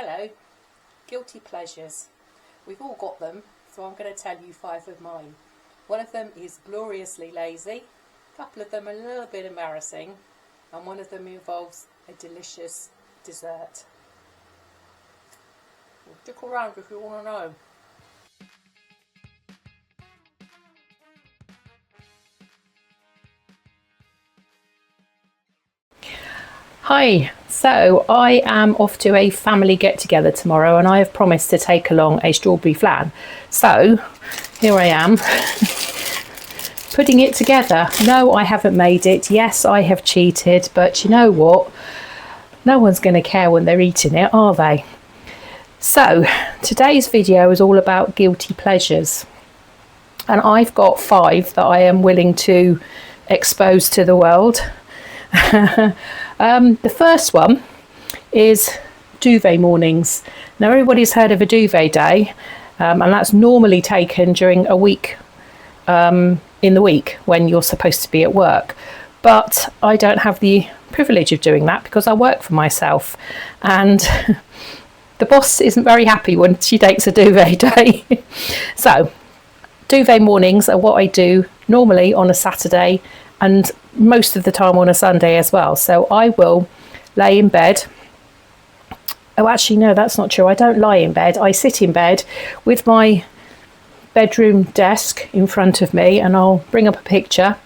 Hello, guilty pleasures. We've all got them, so I'm going to tell you 5 of mine. One of them is gloriously lazy, a couple of them are a little bit embarrassing, and one of them involves a delicious dessert. Stick around if you want to know. Hi, so I am off to a family get-together tomorrow and I have promised to take along a strawberry flan. So here I am putting it together. No, I haven't made it. Yes, I have cheated, but you know what? No one's going to care when they're eating it, are they? So today's video is all about guilty pleasures. And I've got 5 that I am willing to expose to the world. The first one is duvet mornings. Now everybody's heard of a duvet day, and that's normally taken during a week in the week when you're supposed to be at work. But I don't have the privilege of doing that because I work for myself, and the boss isn't very happy when she takes a duvet day. So duvet mornings are what I do normally on a Saturday and most of the time on a Sunday as well. So I will lay in bed. Oh, actually, no, that's not true. I don't lie in bed. I sit in bed with my bedroom desk in front of me, and I'll bring up a picture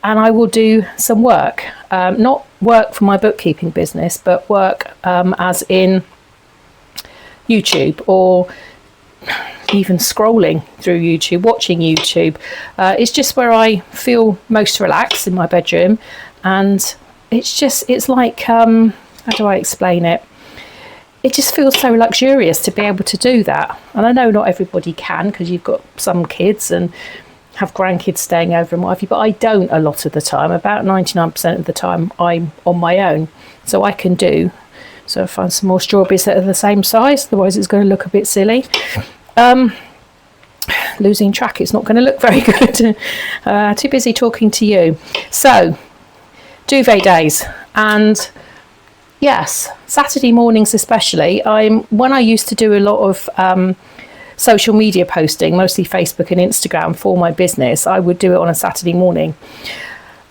and I will do some work. Not work for my bookkeeping business, but work as in YouTube, or even scrolling through YouTube, watching YouTube. It's just where I feel most relaxed, in my bedroom, and it's like, how do I explain it? It just feels so luxurious to be able to do that. And I know not everybody can, because you've got some kids and have grandkids staying over and what have you, but I don't a lot of the time. About 99% of the time I'm on my own, so I can do. So I find some more strawberries that are the same size, otherwise it's going to look a bit silly. Losing track, it's not going to look very good. Too busy talking to you. So duvet days, and yes, Saturday mornings especially. When I used to do a lot of social media posting, mostly Facebook and Instagram for my business, I would do it on a Saturday morning,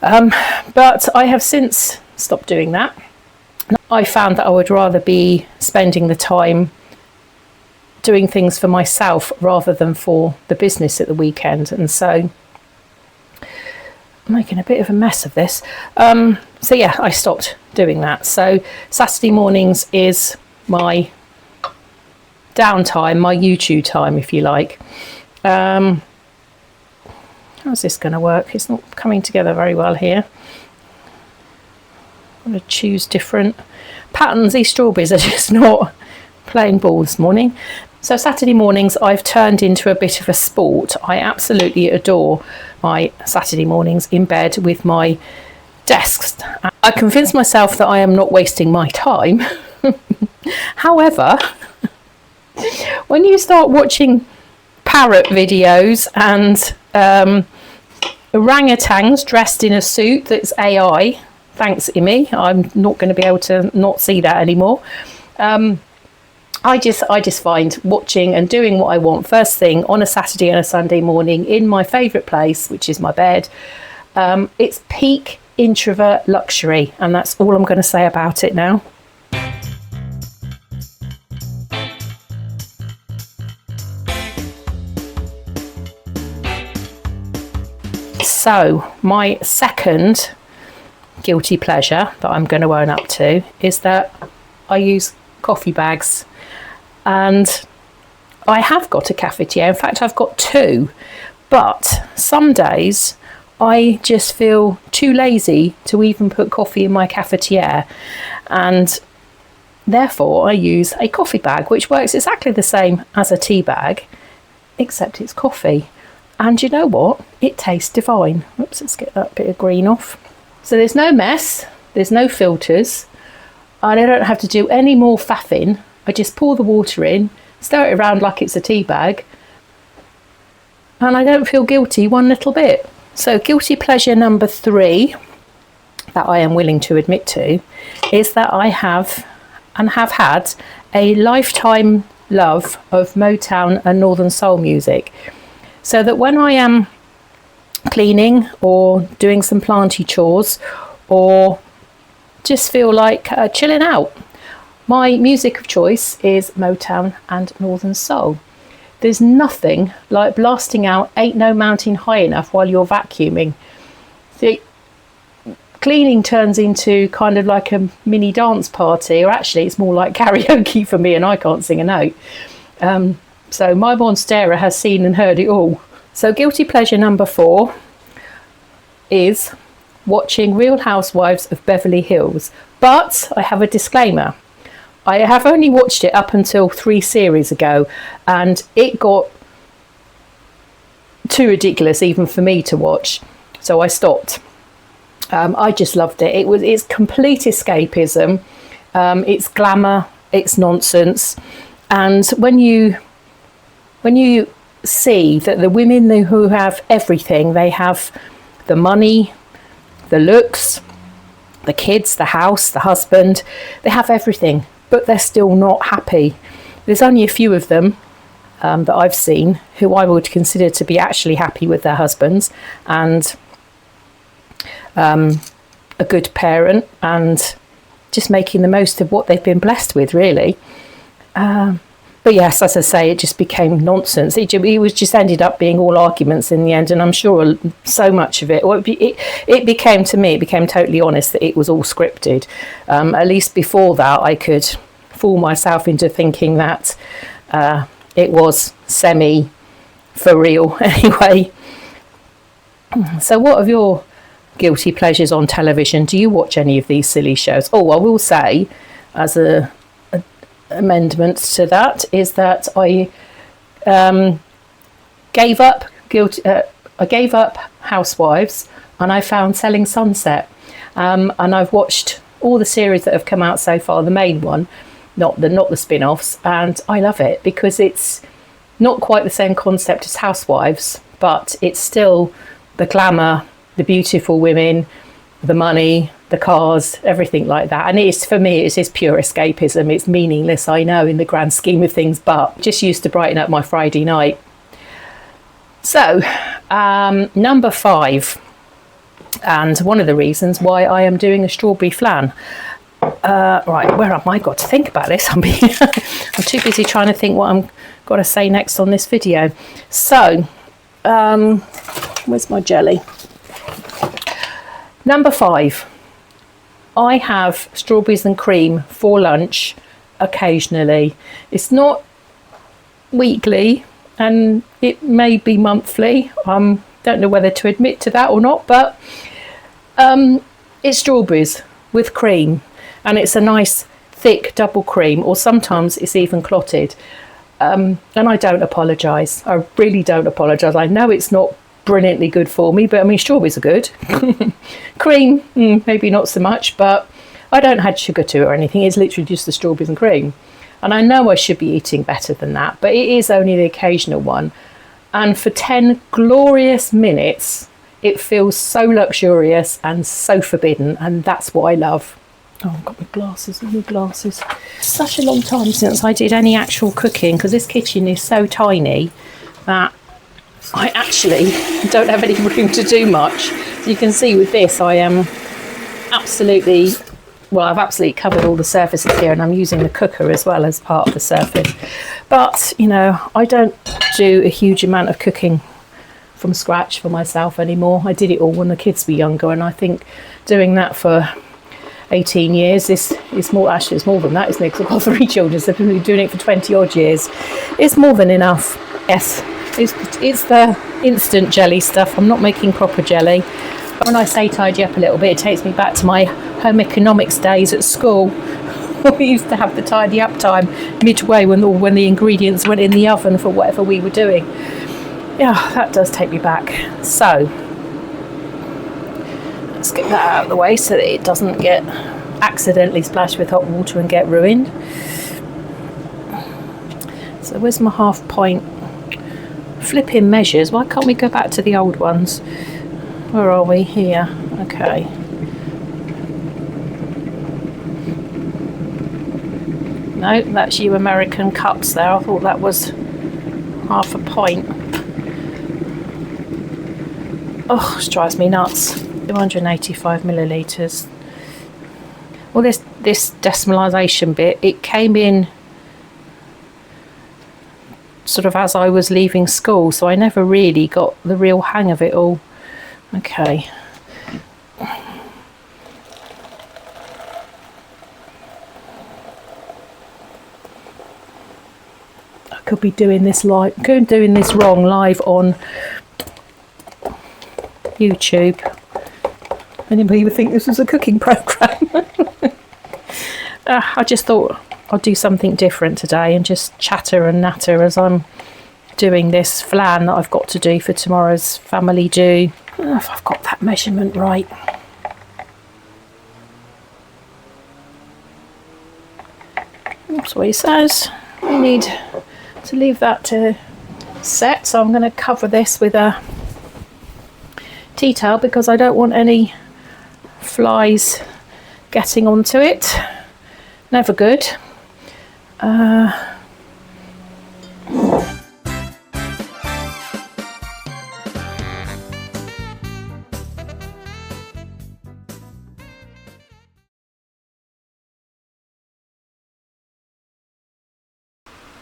but I have since stopped doing that. I found that I would rather be spending the time doing things for myself rather than for the business at the weekend, and so I'm making a bit of a mess of this. So yeah, I stopped doing that. So Saturday mornings is my downtime, my YouTube time, if you like. How's this going to work? It's not coming together very well here. I'm going to choose different patterns. These strawberries are just not playing ball this morning. So Saturday mornings I've turned into a bit of a sport. I absolutely adore my Saturday mornings in bed with my desks. I convince myself that I am not wasting my time. However, when you start watching parrot videos and orangutans dressed in a suit that's AI, thanks Imi, I'm not going to be able to not see that anymore. I just find watching and doing what I want first thing on a Saturday and a Sunday morning in my favourite place, which is my bed. It's peak introvert luxury, and that's all I'm going to say about it now. So my second guilty pleasure that I'm going to own up to is that I use coffee bags. And I have got a cafetiere. In fact, I've got 2. But some days I just feel too lazy to even put coffee in my cafetiere. And therefore I use a coffee bag, which works exactly the same as a tea bag, except it's coffee. And you know what? It tastes divine. Oops, let's get that bit of green off. So there's no mess. There's no filters. And I don't have to do any more faffing. I just pour the water in, stir it around like it's a tea bag, and I don't feel guilty one little bit. So guilty pleasure number 3 that I am willing to admit to is that I have and have had a lifetime love of Motown and Northern Soul music, so that when I am cleaning or doing some planty chores or just feel like chilling out, my music of choice is Motown and Northern Soul. There's nothing like blasting out Ain't No Mountain High Enough while you're vacuuming. See, cleaning turns into kind of like a mini dance party, or actually it's more like karaoke for me, and I can't sing a note. So my Monstera has seen and heard it all. So guilty pleasure number 4 is watching Real Housewives of Beverly Hills. But I have a disclaimer. I have only watched it up until 3 series ago, and it got too ridiculous even for me to watch, so I stopped. I just loved it. It's complete escapism. It's glamour. It's nonsense. And when you see that the women who have everything, they have the money, the looks, the kids, the house, the husband, they have everything, but they're still not happy. There's only a few of them that I've seen who I would consider to be actually happy with their husbands and a good parent and just making the most of what they've been blessed with, really. But yes, as I say, it just became nonsense. It was just ended up being all arguments in the end, and I'm sure so much of it, it became totally honest that it was all scripted. At least before that, I could fool myself into thinking that it was semi for real anyway. So what are your guilty pleasures on television? Do you watch any of these silly shows? Oh, I will say, as a amendment to that, is that I gave up Housewives, and I found Selling Sunset, and I've watched all the series that have come out so far, the main one, not the spin-offs, and I love it because it's not quite the same concept as Housewives, but it's still the glamour, the beautiful women, the money, the cars, everything like that. And for me, it's just pure escapism. It's meaningless, I know, in the grand scheme of things, but just used to brighten up my Friday night. So, number 5, and one of the reasons why I am doing a strawberry flan. Right, where have I got to think about this? I'm too busy trying to think what I'm got to say next on this video. So, where's my jelly? Number 5. I have strawberries and cream for lunch occasionally. It's not weekly, and it may be monthly. Don't know whether to admit to that or not, but it's strawberries with cream, and it's a nice thick double cream, or sometimes it's even clotted. And I don't apologise. I really don't apologise. I know it's not brilliantly good for me, but I mean, strawberries are good. Cream, maybe not so much, but I don't add sugar to it or anything. It's literally just the strawberries and cream. And I know I should be eating better than that, but it is only the occasional one. And for 10 glorious minutes, it feels so luxurious and so forbidden, and that's what I love. Oh, I've got my glasses, new glasses. Such a long time since I did any actual cooking, because this kitchen is so tiny that I actually don't have any room to do much. So you can see with this, I am absolutely, I've absolutely covered all the surfaces here, and I'm using the cooker as well as part of the surface. But, you know, I don't do a huge amount of cooking from scratch for myself anymore. I did it all when the kids were younger, and I think doing that for 18 years is more, actually it's more than that, isn't it? Because I've got 3 children, so I've been doing it for 20 odd years. It's more than enough, yes. It's the instant jelly stuff. I'm not making proper jelly. When I say tidy up a little bit, it takes me back to my home economics days at school. We used to have the tidy up time midway when the ingredients went in the oven for whatever we were doing. Yeah, that does take me back. So let's get that out of the way so that it doesn't get accidentally splashed with hot water and get ruined. So where's my half pint? Flipping measures. Why can't we go back to the old ones? Where are we? Here. Okay. No, that's you American cups there. I thought that was half a pint. Oh, it drives me nuts. 285 millilitres. Well, this decimalisation bit, it came in sort of as I was leaving school, so I never really got the real hang of it all. Okay. I could be doing this wrong live on YouTube. Anybody would think this was a cooking program. I just thought I'll do something different today and just chatter and natter as I'm doing this flan that I've got to do for tomorrow's family do. I don't know if I've got that measurement right. That's what he says. We need to leave that to set, so I'm going to cover this with a tea towel because I don't want any flies getting onto it. Never good. I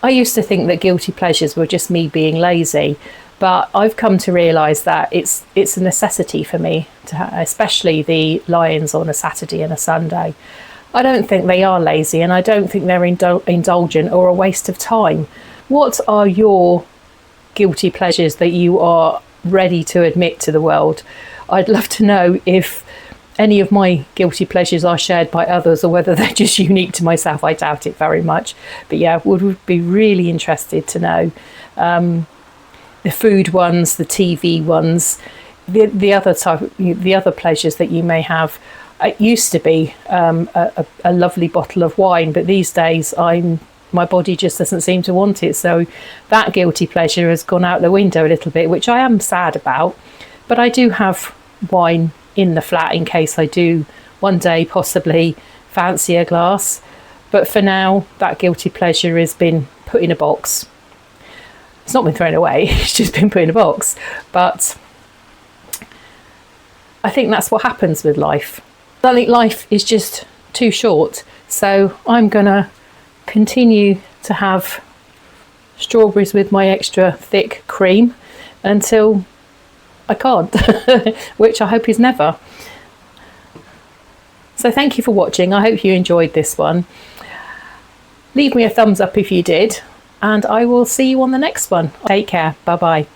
used to think that guilty pleasures were just me being lazy, but I've come to realise that it's a necessity for me, especially the lie-ins on a Saturday and a Sunday. I don't think they are lazy, and I don't think they're indulgent or a waste of time. What are your guilty pleasures that you are ready to admit to the world? I'd love to know if any of my guilty pleasures are shared by others or whether they're just unique to myself. I doubt it very much. But yeah, would be really interested to know. The food ones, the TV ones, the other pleasures that you may have. It used to be a lovely bottle of wine, but these days my body just doesn't seem to want it. So that guilty pleasure has gone out the window a little bit, which I am sad about. But I do have wine in the flat in case I do one day possibly fancy a glass. But for now, that guilty pleasure has been put in a box. It's not been thrown away, it's just been put in a box. But I think that's what happens with life. I think life is just too short. So I'm going to continue to have strawberries with my extra thick cream until I can't, which I hope is never. So thank you for watching. I hope you enjoyed this one. Leave me a thumbs up if you did, and I will see you on the next one. Take care. Bye bye.